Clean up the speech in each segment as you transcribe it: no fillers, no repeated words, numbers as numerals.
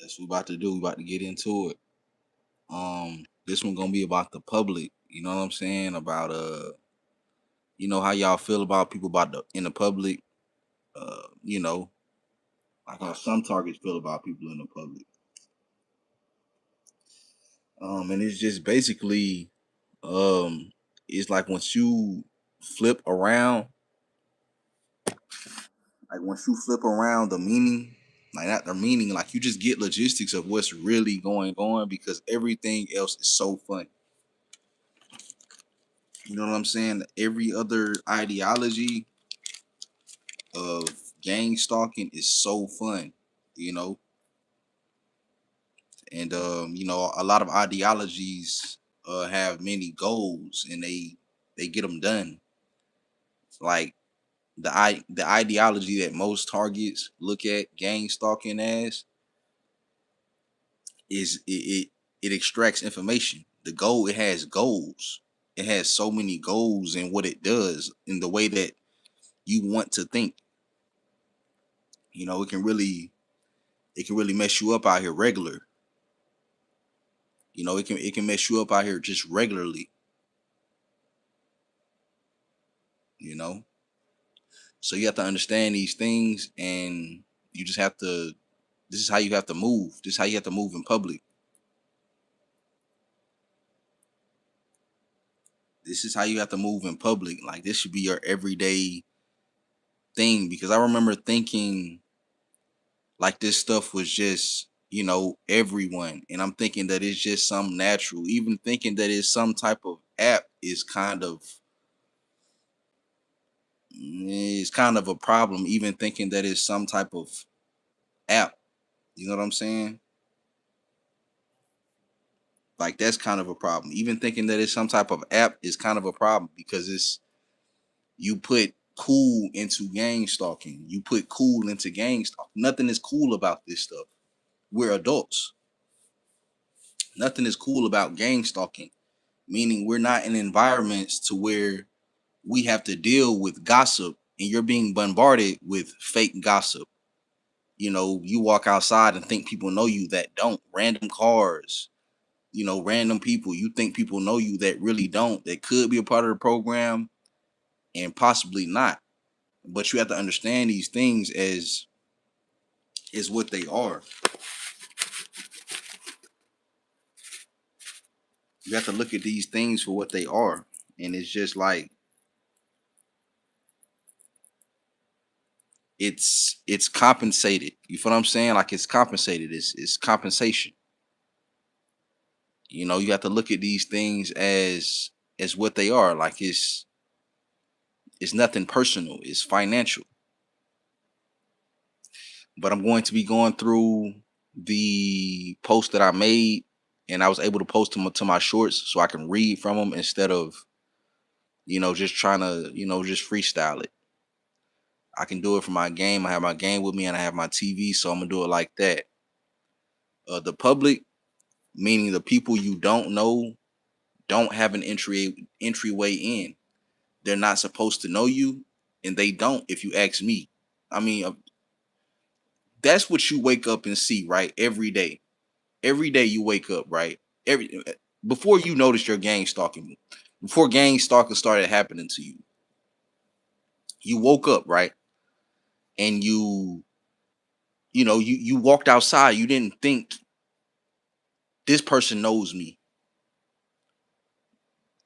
That's what we about to do. We about to get into it. This one gonna be about the public. You know what I'm saying? About how y'all feel about people about the in the public. You know, like how some targets feel about people in the public. And it's just basically, um, it's like once you flip around, the meaning, like not the meaning, like you just get logistics of what's really going on because everything else is so fun. You know what I'm saying? Every other ideology of gang stalking is so fun, you know, and a lot of ideologies have many goals and they get them done. Like the ideology that most targets look at gang stalking as is it extracts information. The goal, it has goals. It has so many goals in what it does in the way that you want to think. You know, it can really mess you up out here regular. You know, it can mess you up out here just regularly, you know. So you have to understand these things and you just have to this is how you have to move. This is how you have to move in public. This is how you have to move in public. Like this should be your everyday thing because I remember thinking like this stuff was just, everyone. And I'm thinking that it's just some natural. Even thinking that it's some type of app is kind of a problem. Even thinking that it's some type of app. You know what I'm saying? Like that's kind of a problem. Even thinking that it's some type of app is kind of a problem because it's you put cool into gang stalking. You put cool into gang stalking. Nothing is cool about this stuff. We're adults. Nothing is cool about gang stalking. Meaning we're not in environments to where we have to deal with gossip and you're being bombarded with fake gossip. You know, you walk outside and think people know you that don't. Random cars, random people. You think people know you that really don't. That could be a part of the program and possibly not. But you have to understand these things as is what they are. You have to look at these things for what they are. And it's just like it's compensated. You feel what I'm saying? Like it's compensated. It's compensation. You have to look at these things as what they are. Like it's nothing personal. It's financial. But I'm going to be going through the post that I made, and I was able to post them to my shorts so I can read from them instead of just trying to just freestyle it. I can do it for my game. I have my game with me, and I have my TV, so I'm gonna do it like that. The public, meaning the people you don't know, don't have an entryway in. They're not supposed to know you, and they don't. If you ask me, I mean, that's what you wake up and see, right? Every day. Every day you wake up, right? Before you notice your gang stalking, before gang stalking started happening to you, you woke up, right? And you walked outside. You didn't think this person knows me.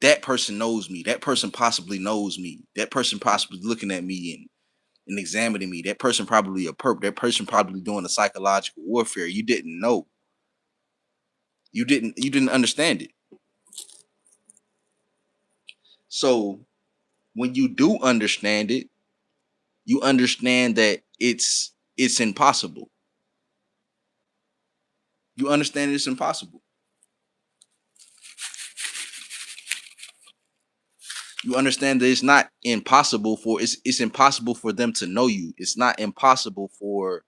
That person knows me. That person possibly knows me. That person possibly looking at me and examining me. That person probably a perp. That person probably doing a psychological warfare. You didn't know. You didn't understand it. So when you do understand it, you understand that it's impossible. You understand it's impossible. You understand that it's not impossible for it's impossible for them to know you. It's not impossible for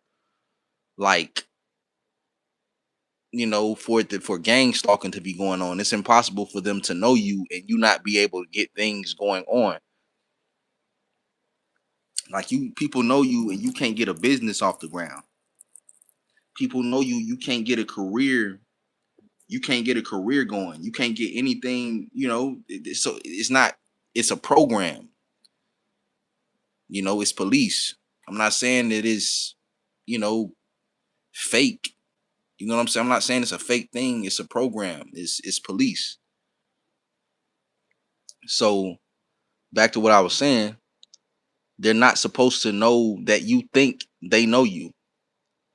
like for gang stalking to be going on. It's impossible for them to know you and you not be able to get things going on. Like people know you and you can't get a business off the ground. People know you. You can't get a career. You can't get a career going. You can't get anything. So it's not. It's a program. It's police. I'm not saying that it's you know fake. You know what I'm saying? I'm not saying it's a fake thing. It's a program. It's police. So back to what I was saying, they're not supposed to know that you think they know you.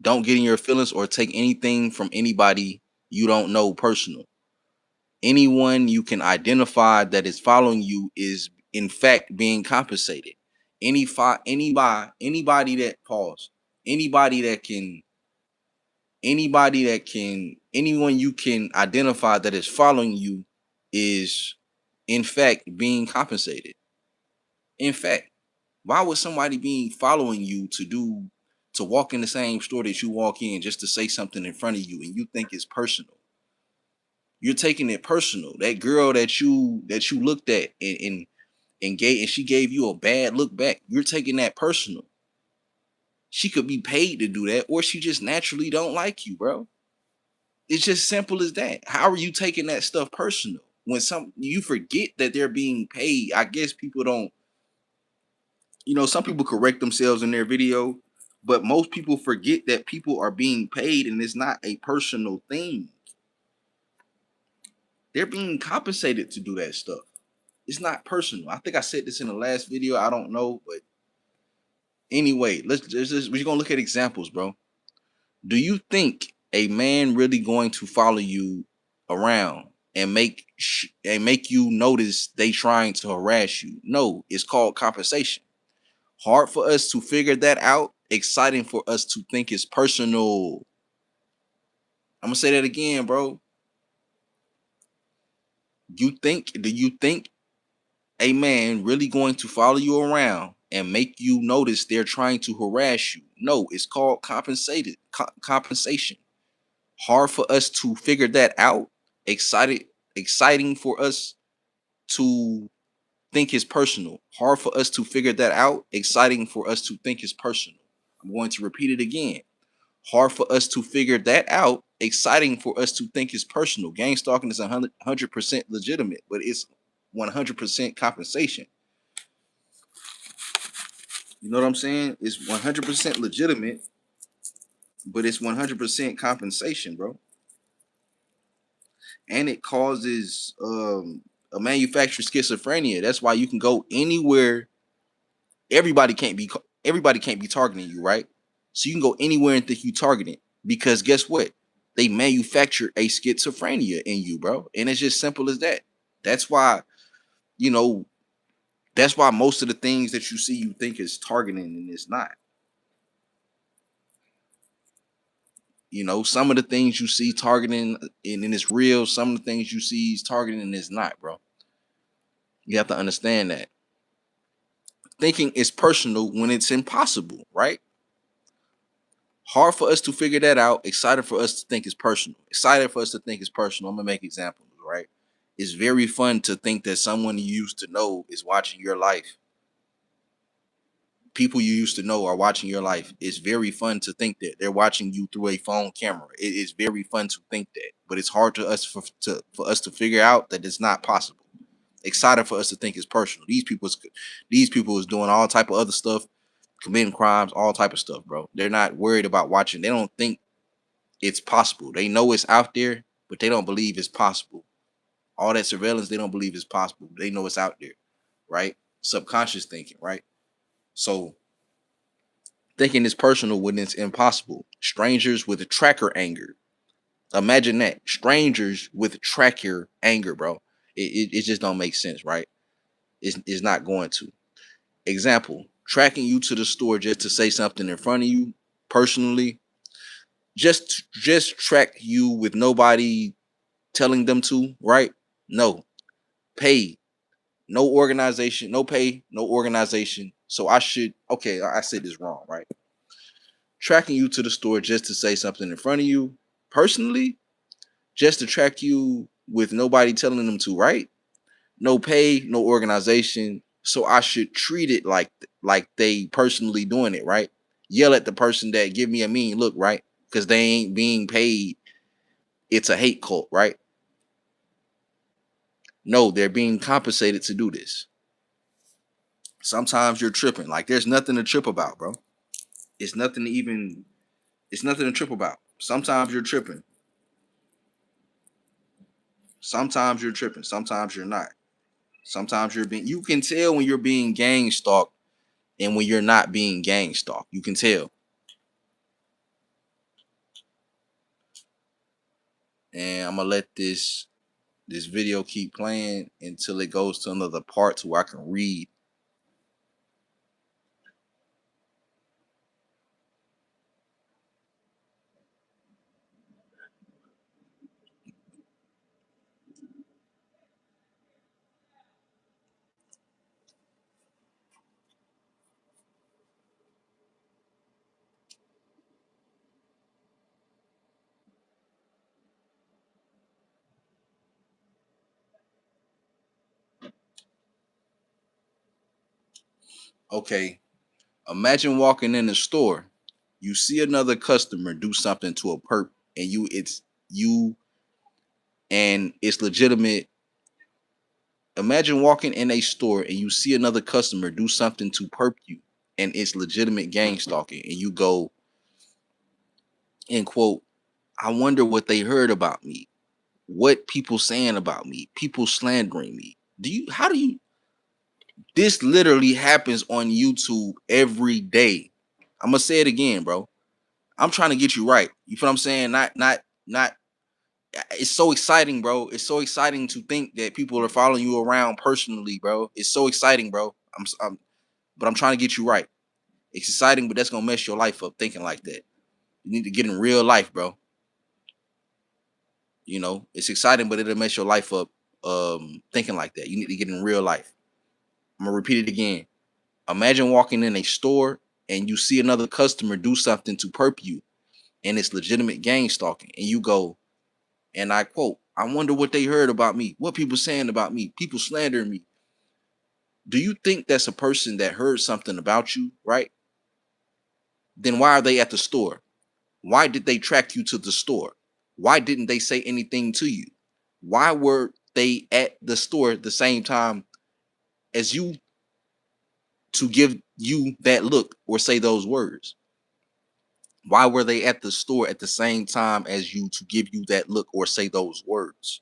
Don't get in your feelings or take anything from anybody you don't know personal. Anyone you can identify that is following you is in fact being compensated. Anybody that pause, anybody that can, anyone you can identify that is following you is in fact being compensated. In fact, why would somebody be following you to walk in the same store that you walk in just to say something in front of you and you think it's personal? You're taking it personal. That girl that you looked at and she gave you a bad look back. You're taking that personal. She could be paid to do that, or she just naturally don't like you, bro. It's just simple as that. How are you taking that stuff personal? When you forget that they're being paid. I guess people don't, some people correct themselves in their video, but most people forget that people are being paid and it's not a personal thing. They're being compensated to do that stuff. It's not personal. I think I said this in the last video. I don't know, but anyway, we're gonna look at examples, bro. Do you think a man really going to follow you around and make you notice they trying to harass you? No, it's called compensation. Hard for us to figure that out. Exciting for us to think it's personal. I'm gonna say that again, bro. Do you think a man really going to follow you around and make you notice they're trying to harass you? No, it's called compensation. Hard for us to figure that out. Exciting for us to think it's personal. Hard for us to figure that out. Exciting for us to think it's personal. I'm going to repeat it again. Hard for us to figure that out. Exciting for us to think it's personal. Gang stalking is 100% legitimate, but it's 100% compensation. You know what I'm saying? It's 100% legitimate, but it's 100% compensation, bro. And it causes a manufactured schizophrenia. That's why you can go anywhere. Everybody can't be targeting you, right? So you can go anywhere and think you targeting, because guess what? They manufacture a schizophrenia in you, bro. And it's just simple as that. That's why, you know, that's why most of the things that you see you think is targeting and it's not. Some of the things you see targeting and it's real. Some of the things you see is targeting and it's not, bro. You have to understand that. Thinking is personal when it's impossible, right? Hard for us to figure that out. Excited for us to think it's personal. Excited for us to think it's personal. I'm gonna make examples, right? It's very fun to think that someone you used to know is watching your life. People you used to know are watching your life. It's very fun to think that they're watching you through a phone camera. It is very fun to think that, but it's hard for us to figure out that it's not possible. Excited for us to think it's personal. These people is doing all type of other stuff, committing crimes, all type of stuff, bro. They're not worried about watching. They don't think it's possible. They know it's out there, but they don't believe it's possible. All that surveillance, they don't believe it's possible. They know it's out there, right? Subconscious thinking, right? So thinking it's personal when it's impossible. Strangers with a tracker anger. Imagine that. Strangers with tracker anger, bro. It just don't make sense, right? It's not going to. Example, tracking you to the store just to say something in front of you personally. Just track you with nobody telling them to, right? No. Pay. No organization, no pay, no organization. So I said this wrong, right? Tracking you to the store just to say something in front of you personally, just to track you with nobody telling them to, right? No pay, no organization. So I should treat it like they personally doing it, right? Yell at the person that give me a mean look, right? because they ain't being paid. It's a hate cult, right? No, they're being compensated to do this. Sometimes you're tripping. Like there's nothing to trip about, bro. It's nothing to even. It's nothing to trip about. Sometimes you're tripping. Sometimes you're tripping. Sometimes you're not. Sometimes you're being. You can tell when you're being gang stalked and when you're not being gang stalked. You can tell. And I'm gonna let this video keep playing until it goes to another part to where I can read. Okay. Imagine walking in the store, you see another customer do something to a perp, and you and it's legitimate. Imagine walking in a store and you see another customer do something to perp you, and it's legitimate gang stalking, and you go and quote, I wonder what they heard about me. What people saying about me, people slandering me. How do you this literally happens on YouTube every day. I'm gonna say it again, bro. I'm trying to get you right. You feel what I'm saying? Not it's so exciting, bro. It's so exciting to think that people are following you around personally, bro. It's so exciting, bro. But I'm trying to get you right. It's exciting, but that's gonna mess your life up thinking like that. You need to get in real life, bro. You know, it's exciting, but it'll mess your life up thinking like that. You need to get in real life. I'm gonna repeat it again. Imagine walking in a store and you see another customer do something to perp you, and it's legitimate gang stalking, and you go, and I quote, I wonder what they heard about me, what people saying about me, people slandering me. Do you think that's a person that heard something about you, right? Then why are they at the store? Why did they track you to the store? Why didn't they say anything to you? Why were they at the store at the same time as you to give you that look or say those words? Why were they at the store at the same time as you to give you that look or say those words?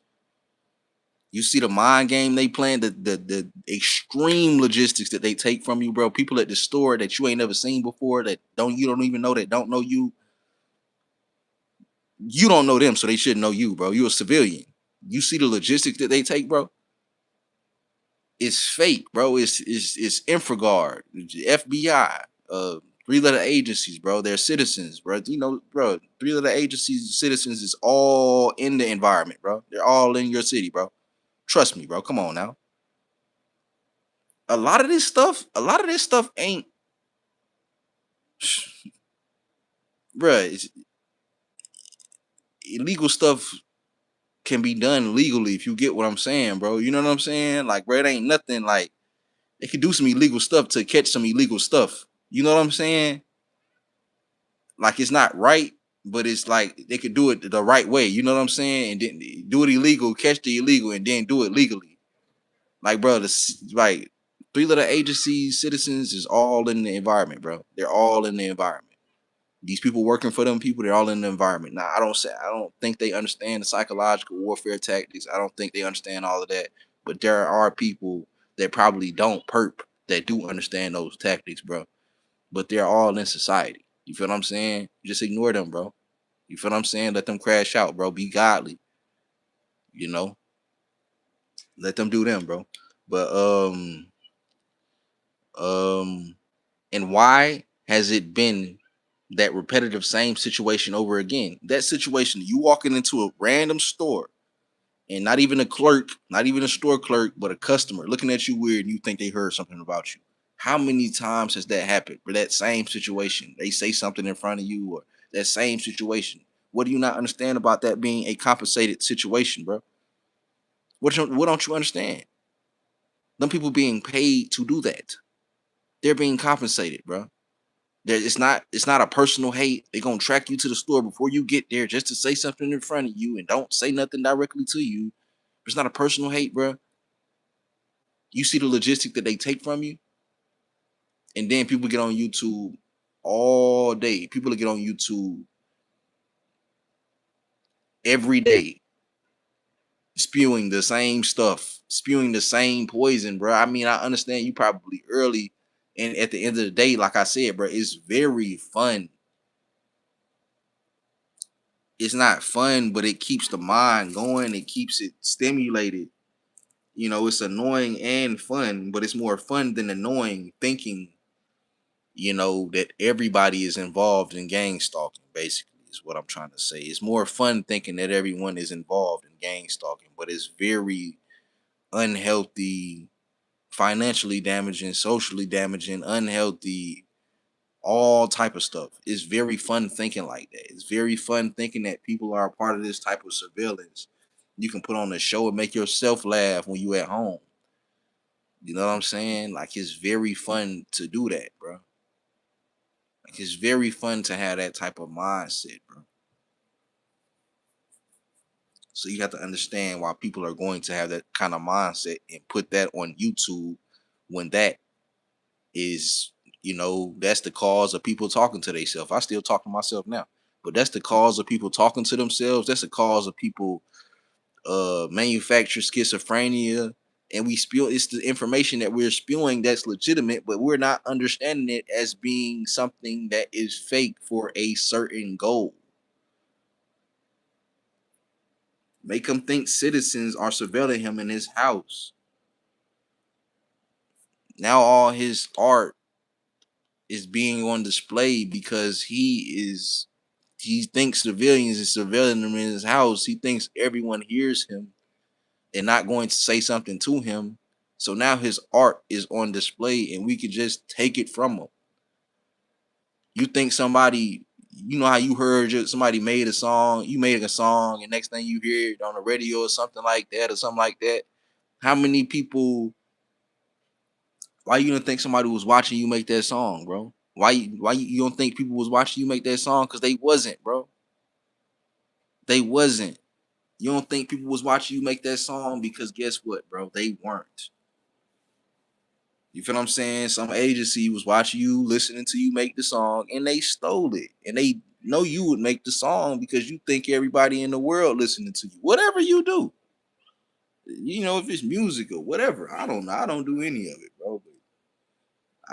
You see the mind game they playing, the extreme logistics that they take from you, bro. People at the store that you ain't never seen before, that don't even know, that don't know you. You don't know them, so they shouldn't know you, bro. You're a civilian. You see the logistics that they take, bro. It's fake, bro. It's Infraguard, FBI, three-letter agencies, bro. They're citizens, bro. You know, bro. Three-letter agencies, citizens is all in the environment, bro. They're all in your city, bro. Trust me, bro. Come on now. A lot of this stuff ain't, bro. It's, illegal stuff can be done legally if you get what I'm saying, bro. You know what I'm saying? Like, bro, it ain't nothing like they could do some illegal stuff to catch some illegal stuff. You know what I'm saying? Like it's not right, but it's like they could do it the right way. You know what I'm saying? And then do it illegal, catch the illegal, and then do it legally. Like, bro, like three-letter agencies, citizens is all in the environment, bro. They're all in the environment. These people working for them people, they're all in the environment. Now, I don't think they understand the psychological warfare tactics. I don't think they understand all of that. But there are people that probably don't perp that do understand those tactics, bro. But they're all in society. You feel what I'm saying? You just ignore them, bro. You feel what I'm saying? Let them crash out, bro. Be godly. You know, let them do them, bro. But um, and why has it been that repetitive same situation over again? That situation, you walking into a random store and not even a clerk, not even a store clerk, but a customer looking at you weird and you think they heard something about you. How many times has that happened? For that same situation, they say something in front of you, or that same situation. What do you not understand about that being a compensated situation, bro? What don't you understand? Them people being paid to do that. They're being compensated, bro. It's not a personal hate. They're gonna track you to the store before you get there just to say something in front of you and don't say nothing directly to you. It's not a personal hate, bro. You see the logistic that they take from you, and then people get on YouTube all day. People that get on YouTube every day spewing the same stuff, spewing the same poison, bro. I mean, I understand you probably early, and at the end of the day, like I said, bro, it's very fun. It's not fun, but it keeps the mind going. It keeps it stimulated. It's annoying and fun, but it's more fun than annoying thinking, that everybody is involved in gang stalking, basically, is what I'm trying to say. It's more fun thinking that everyone is involved in gang stalking, but it's very unhealthy, financially damaging, socially damaging, unhealthy, all type of stuff. It's very fun thinking like that. It's very fun thinking that people are a part of this type of surveillance. You can put on a show and make yourself laugh when you at home. You know what I'm saying? Like it's very fun to do that, bro. Like it's very fun to have that type of mindset, bro. So you have to understand why people are going to have that kind of mindset and put that on YouTube when that is, that's the cause of people talking to themselves. I still talk to myself now, but that's the cause of people talking to themselves. That's the cause of people manufacture schizophrenia, and we spew. It's the information that we're spewing that's legitimate, but we're not understanding it as being something that is fake for a certain goal. Make him think citizens are surveilling him in his house. Now all his art is being on display because he thinks civilians is surveilling him in his house. He thinks everyone hears him and not going to say something to him. So now his art is on display and we can just take it from him. You think somebody, how you heard somebody made a song, you made a song, and next thing you hear it on the radio or something like that or something like that. How many people, why you don't think somebody was watching you make that song, bro? Why you don't think people was watching you make that song? Because they wasn't, bro. They wasn't. You don't think people was watching you make that song because guess what, bro? They weren't. You feel what I'm saying? Some agency was watching you, listening to you make the song, and they stole it. And they know you would make the song because you think everybody in the world listening to you. Whatever you do, if it's music or whatever, I don't know. I don't do any of it, bro. But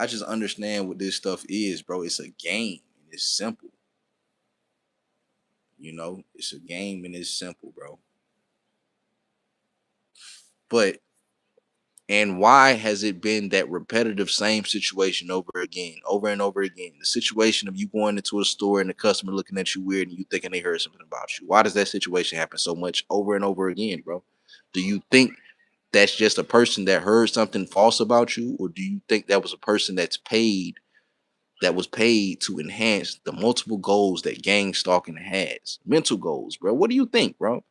I just understand what this stuff is, bro. It's a game. And it's simple. It's a game and it's simple, bro. But and why has it been that repetitive same situation over again, over and over again? The situation of you going into a store and the customer looking at you weird and you thinking they heard something about you. Why does that situation happen so much over and over again, bro? Do you think that's just a person that heard something false about you, or do you think that was a person that was paid to enhance the multiple goals that gang stalking has? Mental goals, bro. What do you think, bro?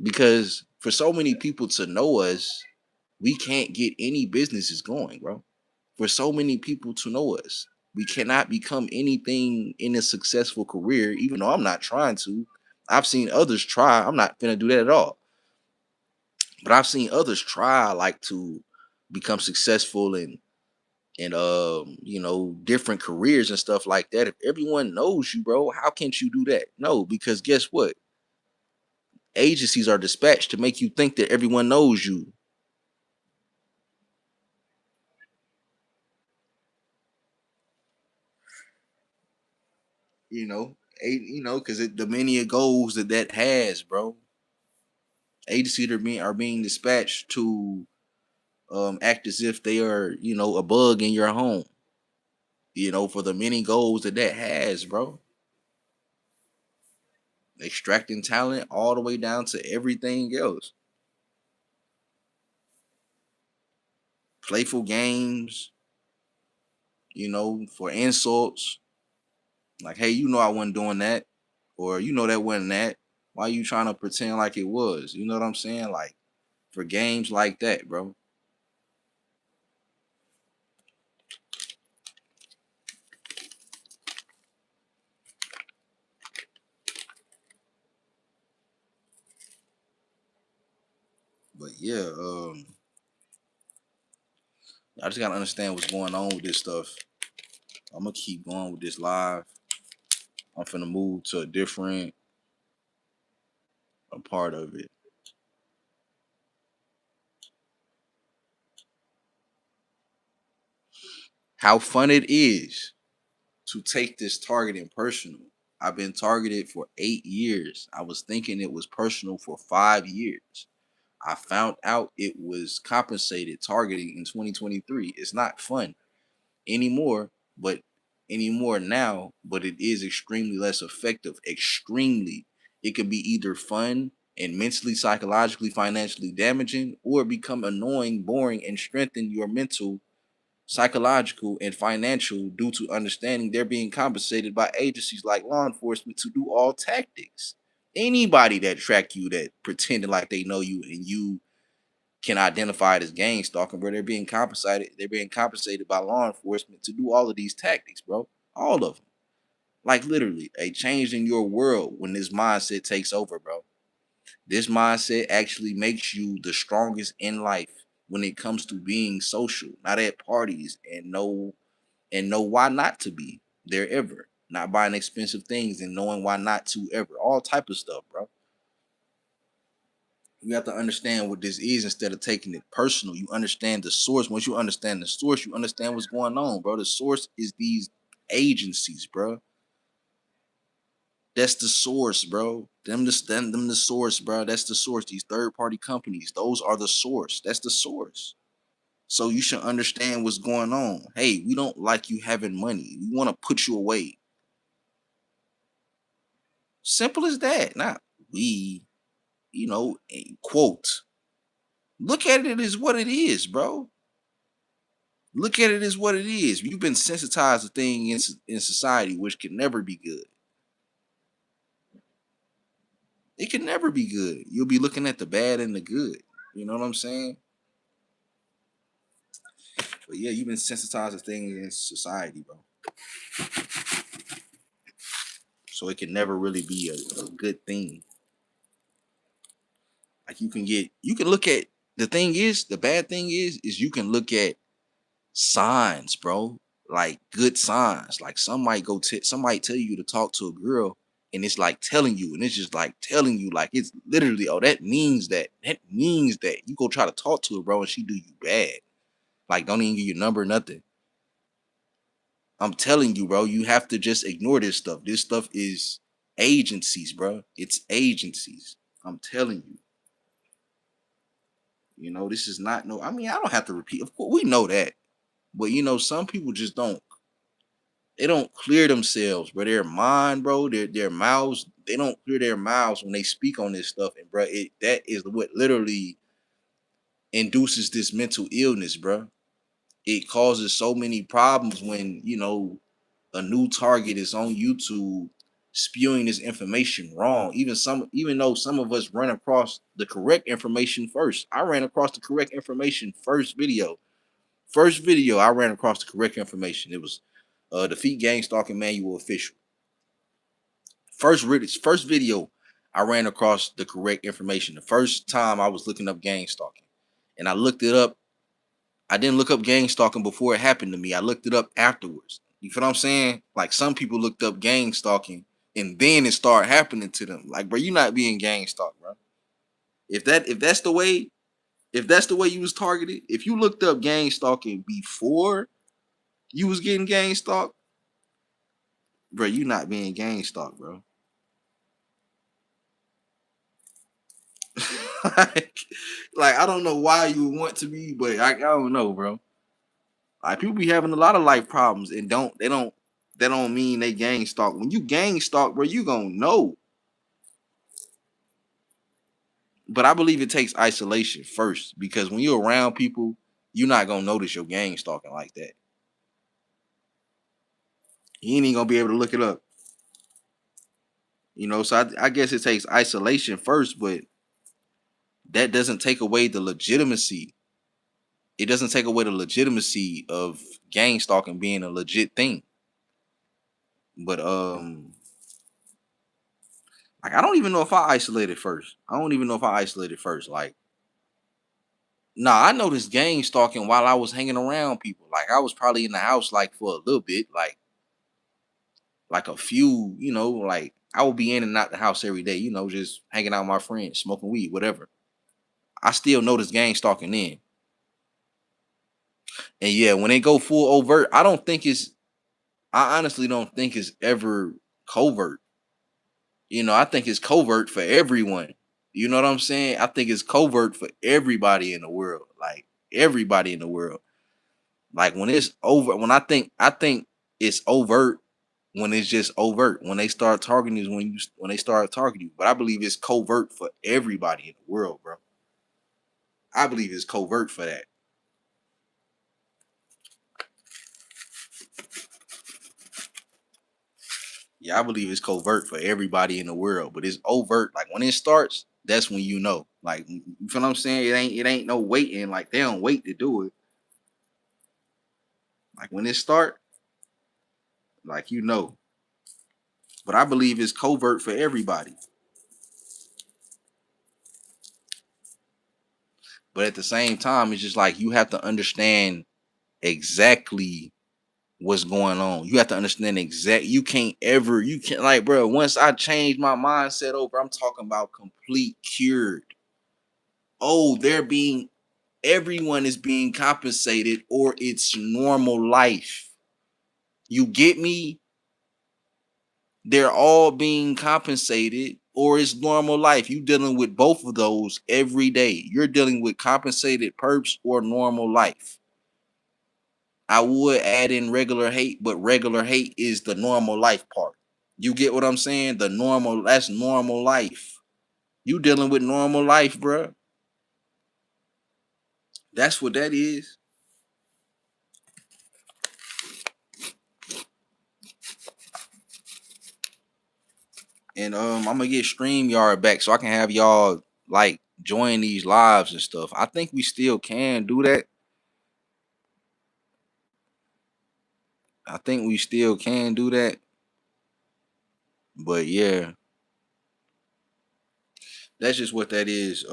Because for so many people to know us, we can't get any businesses going, bro. For so many people to know us, we cannot become anything in a successful career, even though I'm not trying to. I've seen others try. I'm not gonna do that at all. But I've seen others try like to become successful and different careers and stuff like that. If everyone knows you, bro, how can't you do that? No, because guess what? Agencies are dispatched to make you think that everyone knows you. Because the many goals that has, bro. Agencies are being dispatched to act as if they are, a bug in your home. For the many goals that has, bro. Extracting talent all the way down to everything else. Playful games, for insults. Like, hey, I wasn't doing that, or that wasn't that. Why you trying to pretend like it was? You know what I'm saying? Like for games like that, bro. But yeah, I just gotta understand what's going on with this stuff. I'm gonna keep going with this live. I'm finna move to a different a part of it. How fun it is to take this targeting personal. I've been targeted for 8 years. I was thinking it was personal for 5 years. I found out it was compensated targeting in 2023. It's not fun anymore, but anymore now, but it is extremely less effective. Extremely. It could be either fun and mentally, psychologically, financially damaging, or become annoying, boring, and strengthen your mental, psychological, and financial due to understanding they're being compensated by agencies like law enforcement to do all tactics. Anybody that track you that pretending like they know you and you can identify it as gang stalking, bro. They're being compensated. They're being compensated by law enforcement to do all of these tactics, bro. All of them. Like literally, a change in your world when this mindset takes over, bro. This mindset actually makes you the strongest in life when it comes to being social, not at parties, and know why not to be there ever. Not buying expensive things and knowing why not to ever. All type of stuff, bro. You have to understand what this is instead of taking it personal. You understand the source. Once you understand the source, you understand what's going on, bro. The source is these agencies, bro. That's the source, bro. Them the source, bro. That's the source. These third party companies, those are the source. That's the source. So you should understand what's going on. Hey, we don't like you having money. We want to put you away. Simple as that. Not we, quote. Look at it as what it is, bro. Look at it as what it is. You've been sensitized to things in society, which can never be good. It can never be good. You'll be looking at the bad and the good. You know what I'm saying? But yeah, you've been sensitized to things in society, bro. So it can never really be a good thing. Like you can look at the bad thing is you can look at signs, bro. Like good signs. Like some might tell you to talk to a girl and it's like telling you, and it's just like telling you, like it's literally, oh, that means that. That means that you go try to talk to her, bro, and she do you bad. Like don't even give your number, nothing. I'm telling you, bro, you have to just ignore this stuff. This stuff is agencies, bro. It's agencies. I'm telling you. This is not no. I mean, I don't have to repeat. Of course, we know that. But some people just don't. They don't clear themselves, bro. Their mind, bro. Their mouths. They don't clear their mouths when they speak on this stuff, and bro, that is what literally induces this mental illness, bro. It causes so many problems when a new target is on YouTube spewing this information wrong. Even though some of us run across the correct information first. I ran across the correct information first video. First video, I ran across the correct information. It was Defeat Gang Stalking Manual Official. First video, I ran across the correct information. The first time I was looking up gang stalking, and I looked it up. I didn't look up gang stalking before it happened to me. I looked it up afterwards. You feel what I'm saying? Like some people looked up gang stalking and then it started happening to them. Like, bro, you're not being gang stalked, bro. If that's the way you was targeted, if you looked up gang stalking before you was getting gang stalked, bro, you not being gang stalked, bro. like, like, I don't know why you would want to be, but I don't know, bro. Like people be having a lot of life problems and they don't mean they gang stalk. When you gang stalk, bro, you gonna know. But I believe it takes isolation first because when you're around people, you're not gonna notice your gang stalking like that. You ain't even gonna be able to look it up. So I guess it takes isolation first, but that doesn't take away the legitimacy. It doesn't take away the legitimacy of gang stalking being a legit thing. But like I don't even know if I isolated first. I don't even know if I isolated first. Like Nah, I noticed gang stalking while I was hanging around people. Like I was probably in the house like for a little bit, like a few, like I would be in and out the house every day, just hanging out with my friends, smoking weed, whatever. I still notice gang stalking then. And yeah, when they go full overt, I honestly don't think it's ever covert. I think it's covert for everyone. You know what I'm saying? I think it's covert for everybody in the world. Like everybody in the world. Like when it's over, when I think it's overt when it's just overt. When they start targeting is when they start targeting you. But I believe it's covert for everybody in the world, bro. I believe it's covert for that. Yeah, I believe it's covert for everybody in the world, but it's overt. Like when it starts, that's when you know. Like you feel what I'm saying? It ain't no waiting. Like they don't wait to do it. Like when it start, like you know. But I believe it's covert for everybody. But at the same time, it's just like you have to understand exactly what's going on. You have to understand you can't like, bro, once I change my mindset over, I'm talking about complete cured. Oh, everyone is being compensated or it's normal life. You get me? They're all being compensated or it's normal life. You dealing with both of those every day. You're dealing with compensated perps or normal life. I would add in regular hate, but regular hate is the normal life part. You get what I'm saying? That's normal life. You dealing with normal life, bruh. That's what that is. And I'm gonna get StreamYard back so I can have y'all like join these lives and stuff. I think we still can do that. I think we still can do that. But yeah, that's just what that is.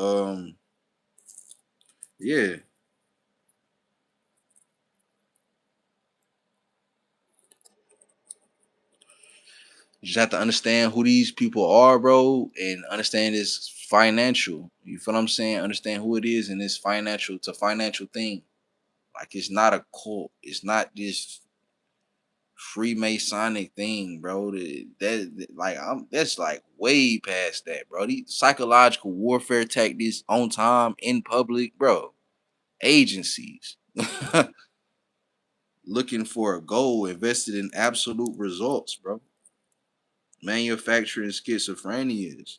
Yeah. You just have to understand who these people are, bro, and understand it's financial. You feel what I'm saying? Understand who it is, and it's financial. It's a financial thing. Like it's not a cult. It's not this Freemasonic thing, bro. That's like way past that, bro. These psychological warfare tactics on time in public, bro. Agencies looking for a goal invested in absolute results, bro. Manufacturing schizophrenias.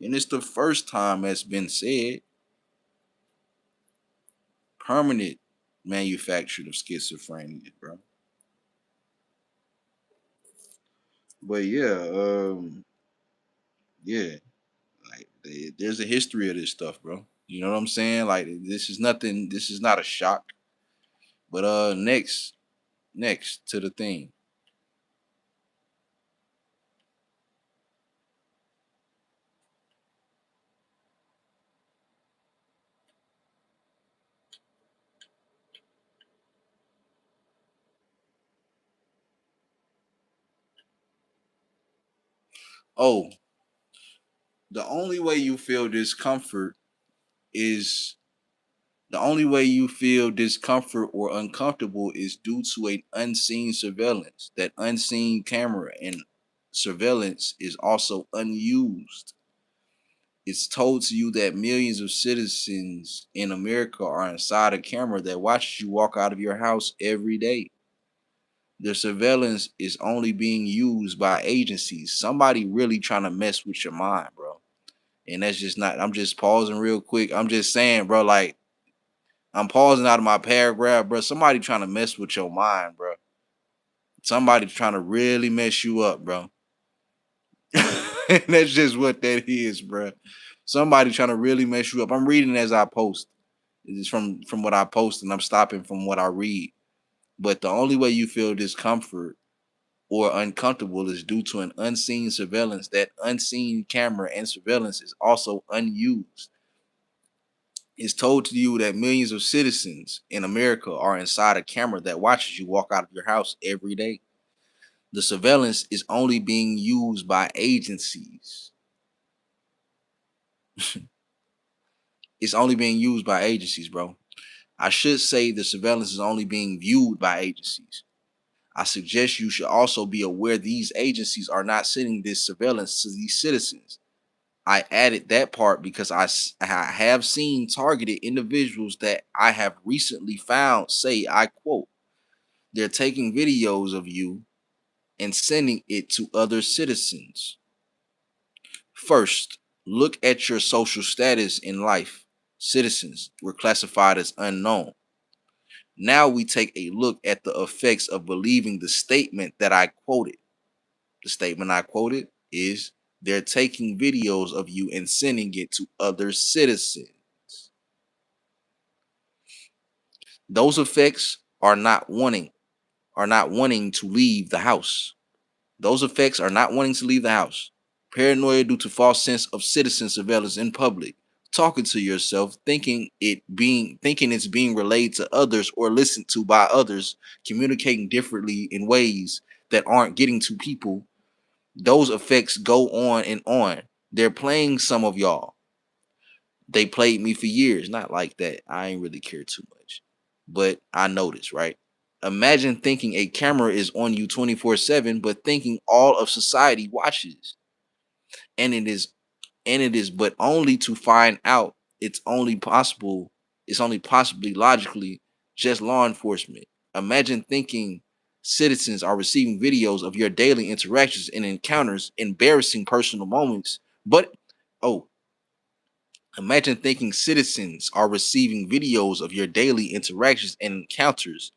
And it's the first time that's been said, permanent manufactured of schizophrenia, bro. But yeah, yeah, like there's a history of this stuff, bro. You know what I'm saying? Like this is nothing. This is not a shock. But next to the thing. Oh, the only way you feel discomfort is the only way you feel discomfort or uncomfortable is due to an unseen surveillance. That unseen camera and surveillance is also unused. It's told to you that millions of citizens in America are inside a camera that watches you walk out of your house every day. The surveillance is only being used by agencies. Somebody really trying to mess with your mind, bro. And that's just not, I'm just pausing real quick. I'm just saying, bro, like I'm pausing out of my paragraph, bro. Somebody trying to mess with your mind, bro. Somebody trying to really mess you up, bro. And that's just what that is, bro. Somebody trying to really mess you up. I'm reading as I post. It's from what I post, and I'm stopping from what I read. But the only way you feel discomfort or uncomfortable is due to an unseen surveillance. That unseen camera and surveillance is also unused. It's told to you that millions of citizens in America are inside a camera that watches you walk out of your house every day. The surveillance is only being used by agencies. It's only being used by agencies, bro. I should say the surveillance is only being viewed by agencies. I suggest you should also be aware these agencies are not sending this surveillance to these citizens. I added that part because I have seen targeted individuals that I have recently found say, I quote, they're taking videos of you and sending it to other citizens. First, look at your social status in life. Citizens were classified as unknown. Now we take a look at the effects of believing the statement that I quoted. The statement I quoted is they're taking videos of you and sending it to other citizens. Those effects are not wanting to leave the house. Those effects are not wanting to leave the house. Paranoia due to false sense of citizen surveillance in public. Talking to yourself, thinking it's being relayed to others or listened to by others, communicating differently in ways that aren't getting to people. Those effects go on and on. They're playing some of y'all. They played me for years. Not like that. I ain't really care too much. But I noticed, right? Imagine thinking a camera is on you 24/7, but thinking all of society watches. And it is but only to find out it's only possibly logically just law enforcement. Imagine thinking citizens are receiving videos of your daily interactions and encounters, embarrassing personal moments. But oh, imagine thinking citizens are receiving videos of your daily interactions and encounters,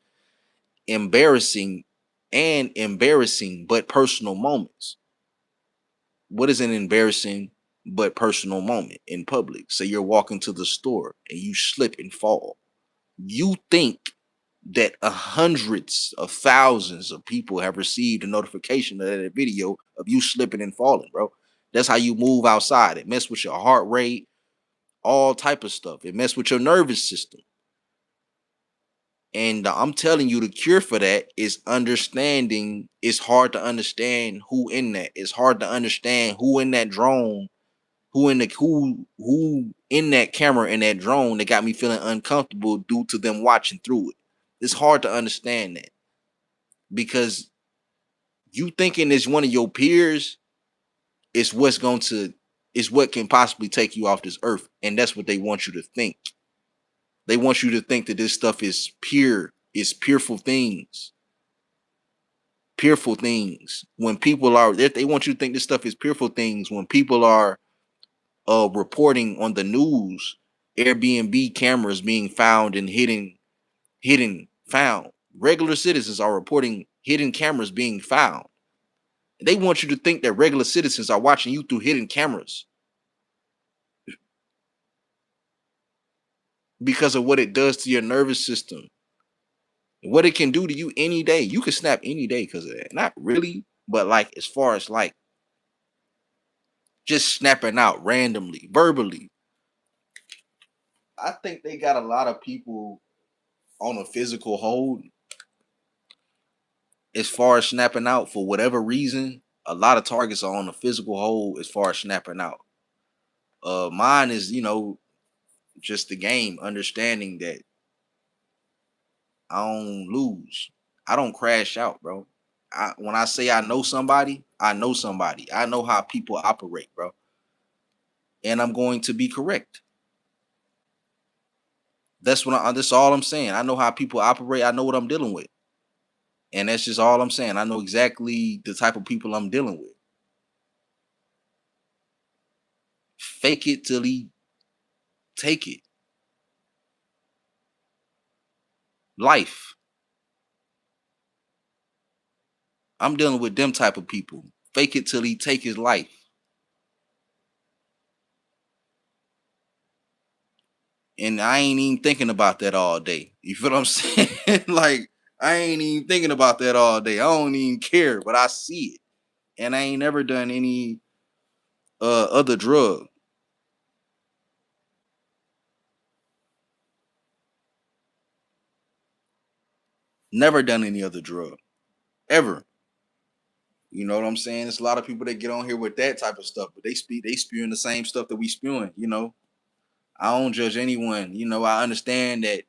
embarrassing embarrassing but personal moments. What is an embarrassing but personal moment in public? Say you're walking to the store and you slip and fall. You think that hundreds of thousands of people have received a notification of that video of you slipping and falling, bro. That's how you move outside. It mess with your heart rate, all type of stuff. It mess with your nervous system. And I'm telling you, the cure for that is understanding. It's hard to understand who in that. It's hard to understand who in that drone, who in that camera in that drone that got me feeling uncomfortable due to them watching through it. It's hard to understand that because you thinking it's one of your peers is is what can possibly take you off this earth, and that's what they want you to think. They want you to think that this stuff is pure, is pureful things. Pureful things. When people are, they want you to think this stuff is pureful things. When people are reporting on the news, Airbnb cameras being found and found. Regular citizens are reporting hidden cameras being found. They want you to think that regular citizens are watching you through hidden cameras because of what it does to your nervous system. What it can do to you any day. You can snap any day because of that. Not really, but like as far as like just snapping out randomly, verbally. I think they got a lot of people on a physical hold as far as snapping out for whatever reason. A lot of targets are on a physical hold as far as snapping out. Mine is, just the game, understanding that I don't lose. I don't crash out, bro. When I say I know somebody, I know somebody. I know how people operate, bro. And I'm going to be correct. That's all I'm saying. I know how people operate. I know what I'm dealing with. And that's just all I'm saying. I know exactly the type of people I'm dealing with. Fake it till he take it. Life. I'm dealing with them type of people. Fake it till he take his life. And I ain't even thinking about that all day. You feel what I'm saying? Like I ain't even thinking about that all day. I don't even care, but I see it. And I ain't never done any other drug. Never done any other drug ever. You know what I'm saying? There's a lot of people that get on here with that type of stuff, but they spewing the same stuff that we spewing. I don't judge anyone. I understand that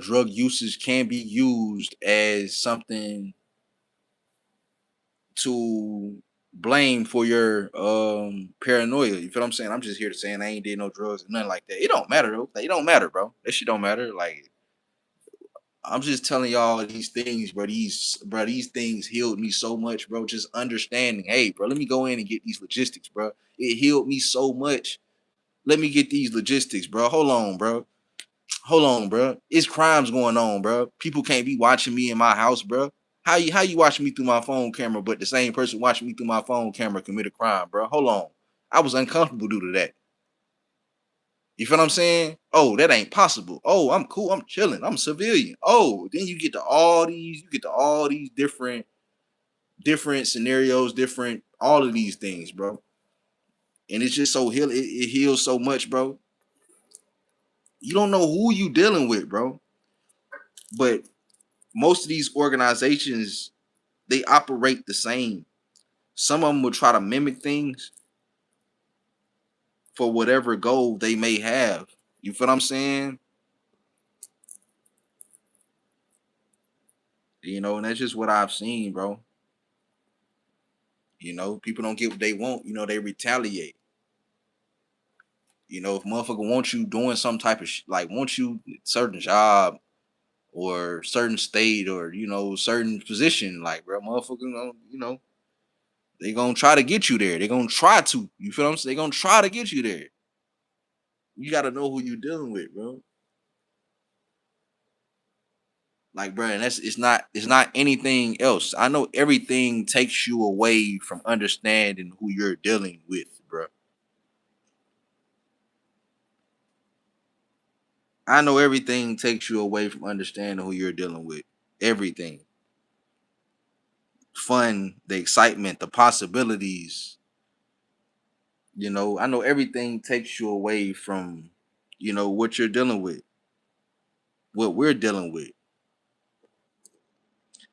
drug usage can be used as something to blame for your paranoia. You feel what I'm saying? I'm just here to saying I ain't did no drugs or nothing like that. It don't matter though. Like, it don't matter, bro. That shit don't matter. Like, I'm just telling y'all these things, bro. These things healed me so much, bro. Just understanding, hey, bro, let me go in and get these logistics, bro. It healed me so much. Let me get these logistics, bro. Hold on, bro. Hold on, bro. It's crimes going on, bro. People can't be watching me in my house, bro. How you watching me through my phone camera, but the same person watching me through my phone camera commit a crime, bro? Hold on. I was uncomfortable due to that. You feel what I'm saying? Oh, that ain't possible. Oh, I'm cool. I'm chilling. I'm a civilian. Oh, then you get to all these different scenarios, different all of these things, bro. And it's just so it heals so much, bro. You don't know who you dealing with, bro. But most of these organizations, they operate the same. Some of them will try to mimic things for whatever goal they may have. You feel what I'm saying? And that's just what I've seen, bro. People don't get what they want, they retaliate. If motherfucker wants you doing some type of like want you certain job or certain state or certain position, like, bro, motherfucker, they gonna try to get you there. They gonna try to. You feel what I'm saying? They gonna try to get you there. You gotta know who you dealing with, bro. Like, bro, and it's not anything else. I know everything takes you away from understanding who you're dealing with, bro. I know everything takes you away from understanding who you're dealing with. Everything. Fun, the excitement, the possibilities. I know everything takes you away from, what you're dealing with, what we're dealing with.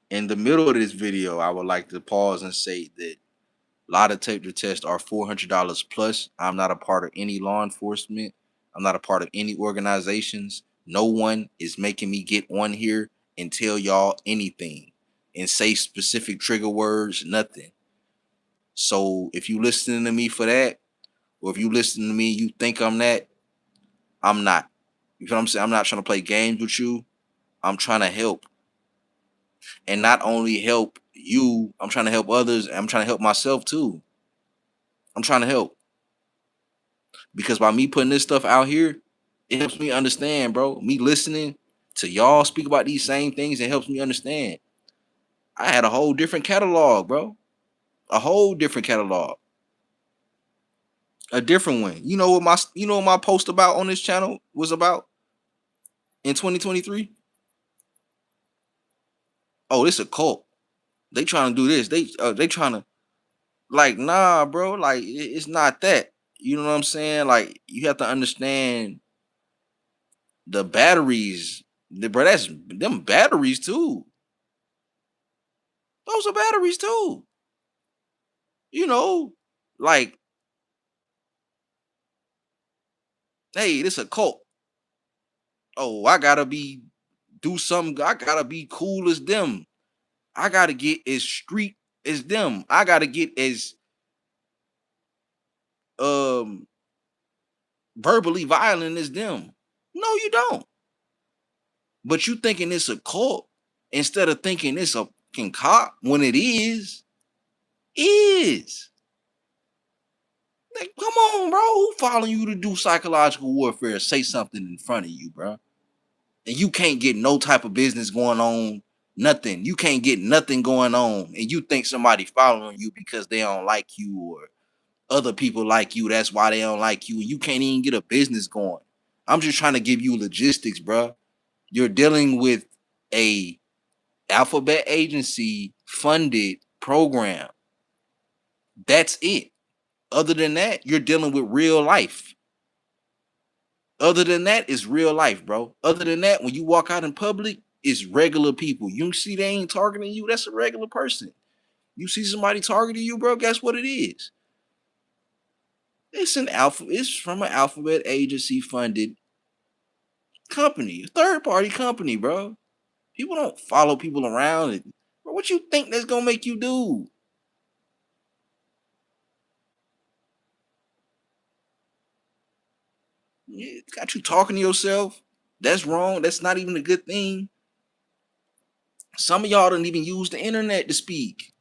In the middle of this video, I would like to pause and say that lie detector tests are $400 plus. I'm not a part of any law enforcement. I'm not a part of any organizations. No one is making me get on here and tell y'all anything and say specific trigger words, nothing. So if you listening to me for that, or if you listening to me, you think I'm that, I'm not. You feel what I'm saying? I'm not trying to play games with you. I'm trying to help. And not only help you, I'm trying to help others. And I'm trying to help myself too. I'm trying to help. Because by me putting this stuff out here, it helps me understand, bro. Me listening to y'all speak about these same things, it helps me understand. I had a whole different catalog, bro. A whole different catalog. A different one. You know what my post about on this channel was about in 2023? Oh, it's a cult. They trying to do this. They trying to, like, nah, bro. Like, it's not that. You know what I'm saying? Like, you have to understand the batteries. Bro, that's them batteries too. Those are batteries too. You know, like, hey, this a cult. Oh, I gotta do something. I gotta be cool as them. I gotta get as street as them. I gotta get as um verbally violent as them. No, you don't. But you thinking it's a cult instead of thinking it's a fucking cop when it is. Like, come on, bro. Who following you to do psychological warfare? Say something in front of you, bro. And you can't get no type of business going on, nothing. You can't get nothing going on. And you think somebody following you because they don't like you or other people like you. That's why they don't like you. You can't even get a business going. I'm just trying to give you logistics, bro. You're dealing with a alphabet agency funded program. That's it. Other than that, you're dealing with real life. Other than that, it's real life, bro. Other than that, when you walk out in public, It's regular people. You see they ain't targeting you, that's a regular person. You see somebody targeting you, bro, guess what it is? It's from an alphabet agency funded company, a third party company, bro. People don't follow people around. And, bro, what you think that's gonna make you do? It got you talking to yourself. That's wrong. That's not even a good thing. Some of y'all don't even use the internet to speak.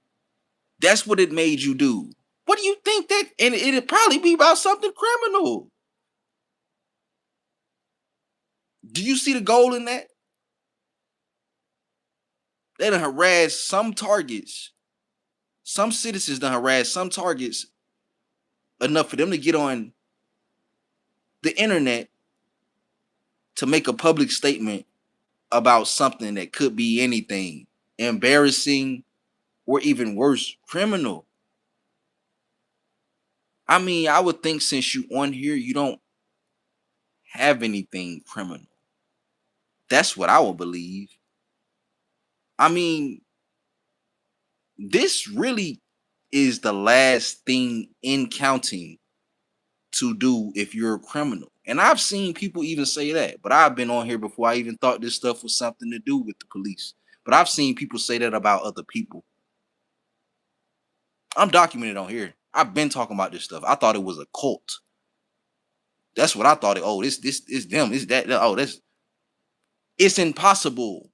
That's what it made you do. What do you think that? And it'd probably be about something criminal. Do you see the goal in that? They done harass some targets. Some citizens done harass some targets enough for them to get on the internet to make a public statement about something that could be anything embarrassing or even worse, criminal. I mean, I would think since you on here, you don't have anything criminal. That's what I would believe. I mean, this really is the last thing in counting to do if you're a criminal. And I've seen people even say that, but I've been on here before I even thought this stuff was something to do with the police. But I've seen people say that about other people. I'm documented on here. I've been talking about this stuff. I thought it was a cult. That's what I thought. Oh, this is them. Is that? Oh, that's it's impossible.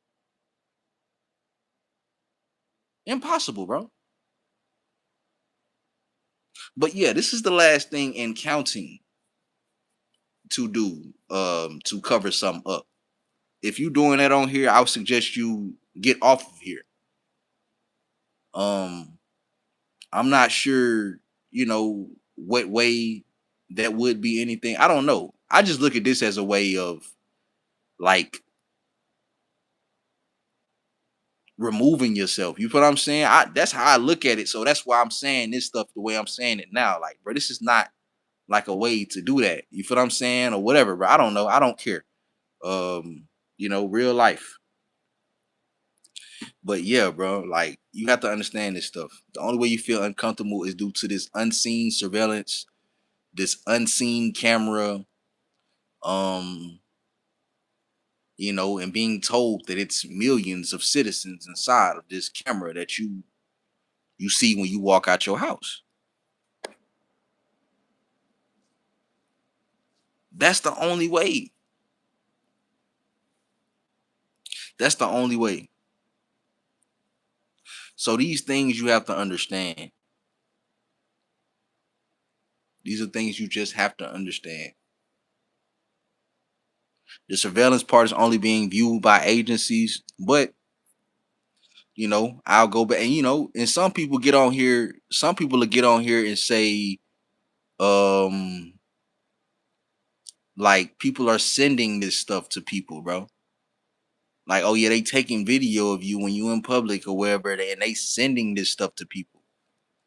Impossible, bro. But yeah, this is the last thing in counting to do to cover something up. If you doing that on here, I would suggest you get off of here. Um I'm not sure, what way that would be anything. I don't know. I just look at this as a way of like removing yourself. You feel what I'm saying? That's how I look at it. So that's why I'm saying this stuff the way I'm saying it now. Like, bro, this is not like a way to do that. You feel what I'm saying? Or whatever, bro. I don't know. I don't care. Real life. But yeah, bro, like you have to understand this stuff. The only way you feel uncomfortable is due to this unseen surveillance, this unseen camera, um, and being told that it's millions of citizens inside of this camera that you see when you walk out your house. That's the only way. That's the only way. So these things you have to understand. These are things you just have to understand. The surveillance part is only being viewed by agencies, but I'll go back and and some people will get on here and say, um, like people are sending this stuff to people, bro. Like, oh yeah, they taking video of you when you in public or wherever, and they sending this stuff to people.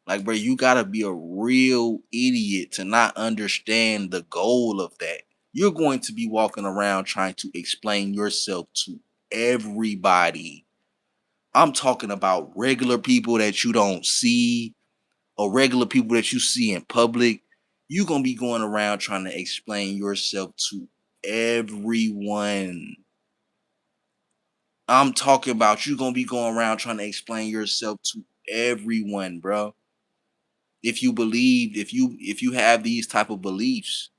Like, bro, you gotta be a real idiot to not understand the goal of that. You're going to be walking around trying to explain yourself to everybody. I'm talking about regular people that you don't see or regular people that you see in public. You're gonna be going around trying to explain yourself to everyone. I'm talking about you gonna be going around trying to explain yourself to everyone, bro. If you have these type of beliefs,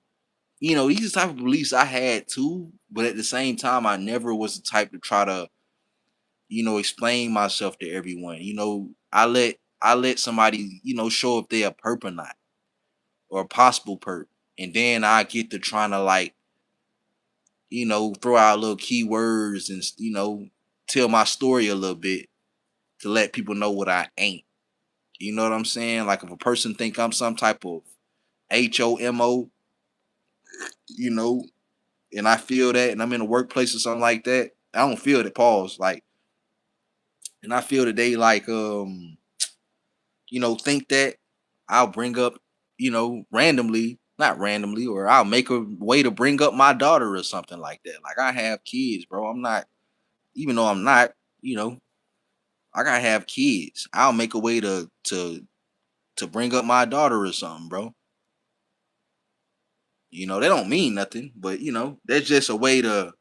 these type of beliefs I had too, but at the same time, I never was the type to try to, explain myself to everyone. I let somebody, show if they're a perp or not, or a possible perp. And then I get to trying to like, throw out little keywords and tell my story a little bit to let people know what I ain't. You know what I'm saying? Like if a person think I'm some type of HOMO, you know, and I feel that and I'm in a workplace or something like that, I don't feel that pause. Like, and I feel that they like think that I'll bring up, randomly, not randomly, or I'll make a way to bring up my daughter or something like that. Like I have kids, bro. I'm not, even though I'm not, you know, I gotta have kids. I'll make a way to bring up my daughter or something, bro. You know, they don't mean nothing, but you know, that's just a way to,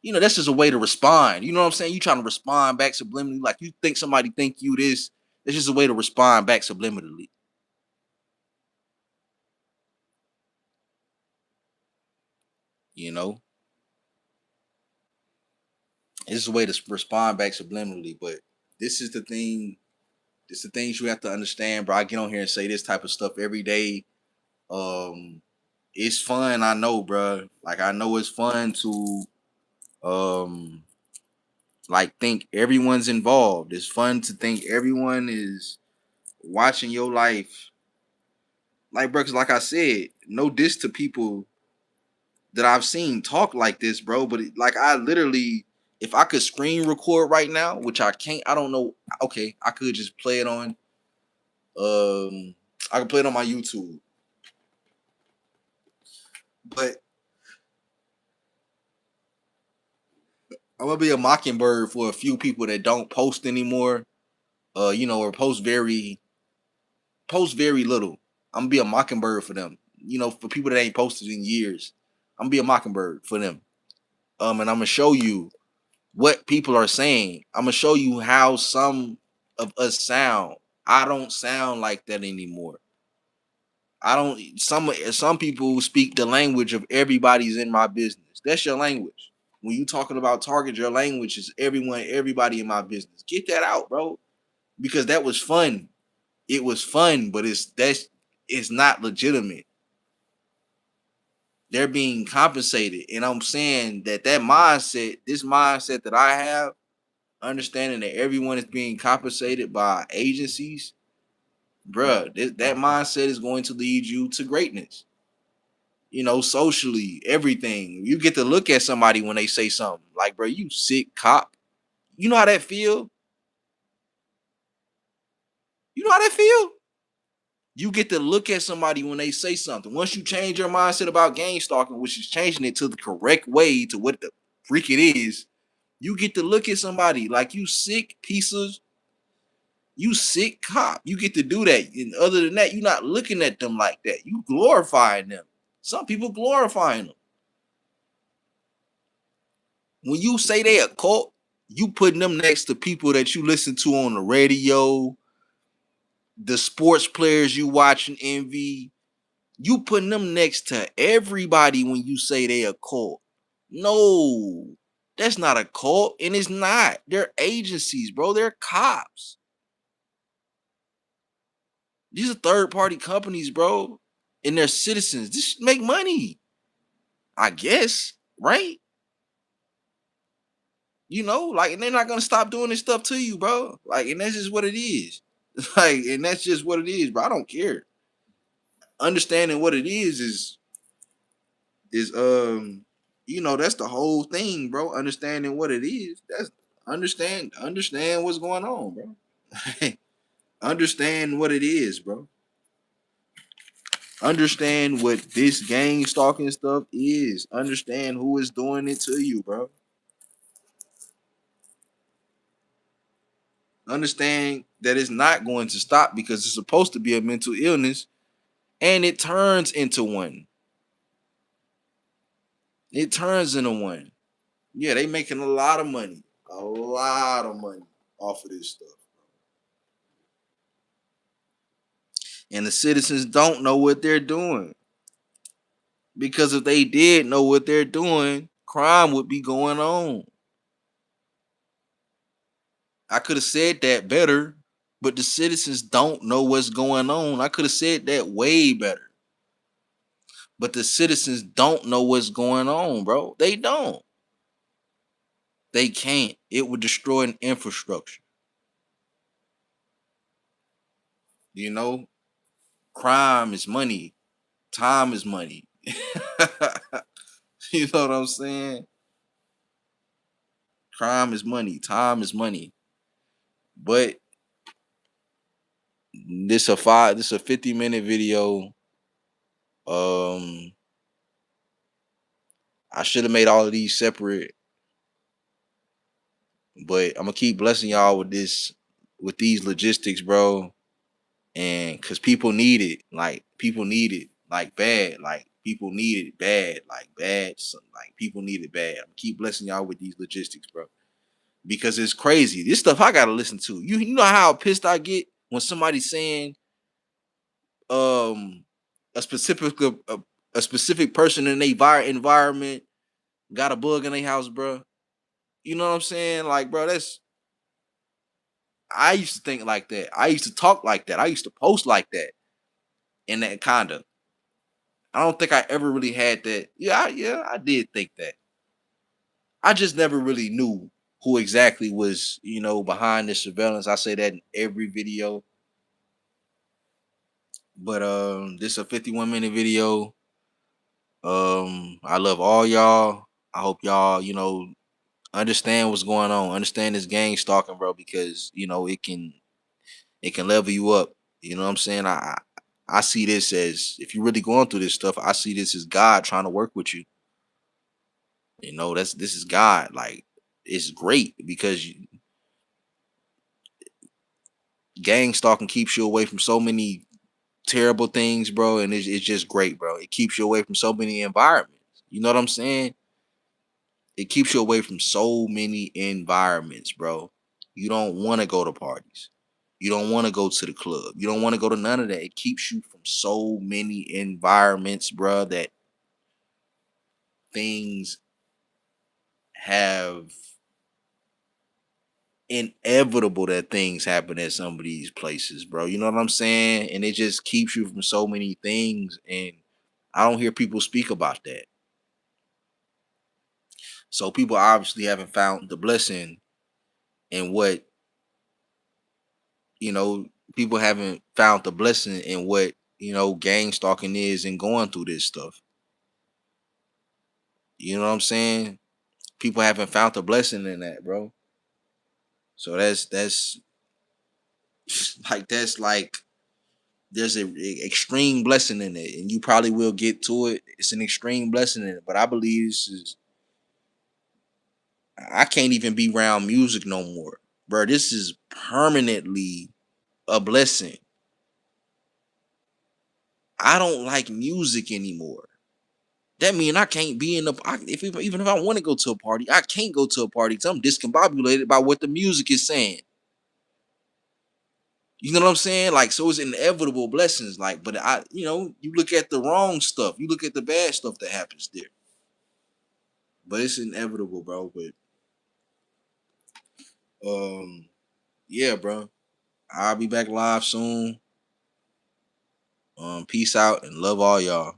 you know, that's just a way to respond. You know what I'm saying? You trying to respond back subliminally, like you think somebody think you this. It's just a way to respond back subliminally. You know, it's just a way to respond back subliminally. But this is the thing. It's the things you have to understand, bro. I get on here and say this type of stuff every day. Um, it's fun, I know, bro. Like I know it's fun to um like think everyone's involved. It's fun to think everyone is watching your life. Like, bro, 'cause like I said, no diss to people that I've seen talk like this, bro. But like I literally, if I could screen record right now, which I can't, I don't know. Okay, I could just play it on I can play it on my YouTube. But I'm gonna be a mockingbird for a few people that don't post anymore. You know, or post very little. I'm gonna be a mockingbird for them. You know, for people that ain't posted in years. I'm gonna be a mockingbird for them. And I'm gonna show you what people are saying. I'm gonna show you how some of us sound. I don't sound like that anymore. I don't. Some people speak the language of everybody's in my business. That's your language. When you talking about target, your language is everyone, everybody in my business. Get that out, bro. Because that was fun. It was fun, but it's not legitimate. They're being compensated, and I'm saying that mindset, this mindset that I have, understanding that everyone is being compensated by agencies, bruh, that mindset is going to lead you to greatness. You know, socially, everything. You get to look at somebody when they say something like, bro, you sick cop. You know how that feel? You know how that feel? You get to look at somebody when they say something. Once you change your mindset about gang stalking, which is changing it to the correct way to what the freak it is, you get to look at somebody like you sick pieces, you sick cop. You get to do that. And other than that, you're not looking at them like that. You glorifying them. Some people glorifying them. When you say they a cult, you putting them next to people that you listen to on the radio, the sports players you watch and envy. You putting them next to everybody when you say they a cult. No, that's not a cult, and it's not. They're agencies, bro. They're cops. These are third party companies, bro, and they're citizens. This make money, I guess, right? You know, like, and they're not gonna stop doing this stuff to you, bro. Like, and that's just what it is. Like, and that's just what it is, bro. I don't care. Understanding what it is you know, that's the whole thing, bro. Understanding what it is. That's understand what's going on, bro. Understand what it is, bro. Understand what this gang stalking stuff is. Understand who is doing it to you, bro. Understand that it's not going to stop because it's supposed to be a mental illness and it turns into one. It turns into one. Yeah, they making a lot of money. A lot of money off of this stuff. And the citizens don't know what they're doing. Because if they did know what they're doing, crime would be going on. I could have said that better, but the citizens don't know what's going on. I could have said that way better. But the citizens don't know what's going on, bro. They don't. They can't. It would destroy an infrastructure. You know, crime is money. Time is money. You know what I'm saying? Crime is money. Time is money. But this a 50-minute video. Um, I should have made all of these separate. But I'm gonna keep blessing y'all with with these logistics, bro. And cause people need it, like people need it, like bad, like people need it bad, like bad, like people need it bad. I'm gonna keep blessing y'all with these logistics, bro, because it's crazy. This stuff I gotta listen to. You know how pissed I get when somebody's saying um a specific a specific person in their environment got a bug in their house, bro. You know what I'm saying? Like, bro, that's I used to think like that. I used to talk like that. I used to post like that. And that kinda. I don't think I ever really had that. Yeah, I did think that. I just never really knew who exactly was, behind this surveillance. I say that in every video. But this a 51-minute video. I love all y'all. I hope y'all, understand what's going on. Understand this gang stalking, bro, because it can level you up. You know what I'm saying? I see this as, if you're really going through this stuff, I see this as God trying to work with you. This is God. Like, it's great because gang stalking keeps you away from so many terrible things, bro, and it's just great, bro. It keeps you away from so many environments. You know what I'm saying? It keeps you away from so many environments, bro. You don't want to go to parties. You don't want to go to the club. You don't want to go to none of that. It keeps you from so many environments, bro, that things have inevitable that things happen at some of these places, bro. You know what I'm saying? And it just keeps you from so many things. And I don't hear people speak about that. So people obviously haven't found the blessing in what, you know, people haven't found the blessing in what, gang stalking is and going through this stuff. You know what I'm saying? People haven't found the blessing in that, bro. So that's that's like there's a extreme blessing in it, and you probably will get to it. It's an extreme blessing in it, but I believe I can't even be around music no more, bro. This is permanently a blessing. I don't like music anymore. That mean I can't be in the even if I want to go to a party, I can't go to a party because I'm discombobulated by what the music is saying. You know what I'm saying? Like, so it's inevitable blessings. Like, but you look at the wrong stuff, you look at the bad stuff that happens there. But it's inevitable, bro. But um, yeah, bro. I'll be back live soon. Peace out and love all y'all.